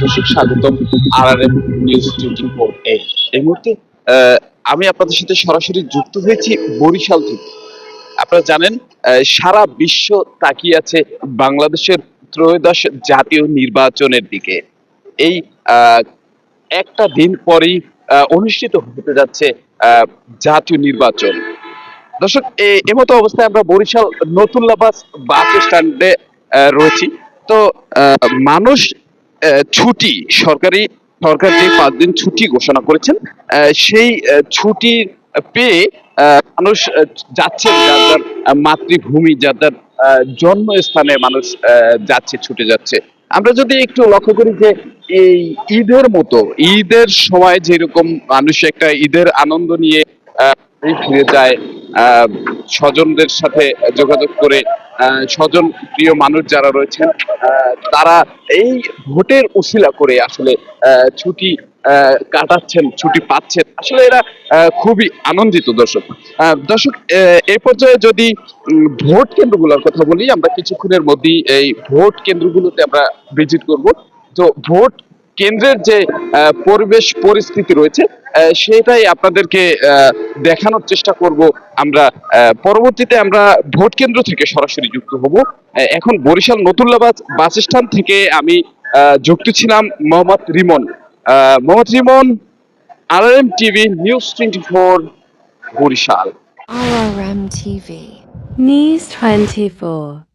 দর্শক স্বাগতম RRM news 24 এই মুহূর্তে আমি আপনাদের সাথে সরাসরি যুক্ত হয়েছি বরিশাল থেকে। আপনারা জানেন সারা বিশ্ব তাকিয়ে আছে বাংলাদেশের ত্রয়োদশ জাতীয় নির্বাচনের দিকে। এই আহ, একটা দিন পরেই অনুষ্ঠিত হতে যাচ্ছে জাতীয় নির্বাচন। দর্শক এমতো অবস্থায় আমরা বরিশাল নতুল্লাবাস বাস স্ট্যান্ডে রয়েছি। তো মানুষ ছুটি সরকারি সরকার যে 5 দিন ছুটি ঘোষণা করেছেন সেই ছুটি পেয়ে মানুষ যাচ্ছেন যার যার মাতৃভূমি যার যার জন্মস্থানে মানুষ যাচ্ছে ছুটে যাচ্ছে। আমরা যদি একটু লক্ষ্য করি যে এই ঈদের মতো ঈদের সময় যেরকম মানুষ একটা ঈদের আনন্দ নিয়ে বাড়ি ফিরে যায় আহ স্বজনদের সাথে যোগাযোগ করে স্বজন প্রিয় মানুষ যারা রয়েছেন তারা এই ভোটের উশিলা করে আসলে ছুটি কাটাচ্ছেন ছুটি পাচ্ছেন আসলে এরা খুবই আনন্দিত। দর্শক এই পর্যায়ে যদি ভোট কেন্দ্রগুলোর কথা বলি আমরা কিছুক্ষণের মধ্যেই এই ভোট কেন্দ্রগুলোতে আমরা ভিজিট করব। তো ভোট কেন্দ্রের যে পরিবেশ পরিস্থিতি রয়েছে সেটাই আপনাদেরকে দেখানোর চেষ্টা করব আমরা। পরবর্তীতে আমরা ভোট কেন্দ্র থেকে সরাসরি যুক্ত হব। এখন বরিশাল নতুল্লাবাদ বাস স্ট্যান্ড থেকে আমি যুক্ত ছিলাম Mohammad Rimon. Mohammad Rimon, RRM TV news 24 Barishal. RRM TV News 24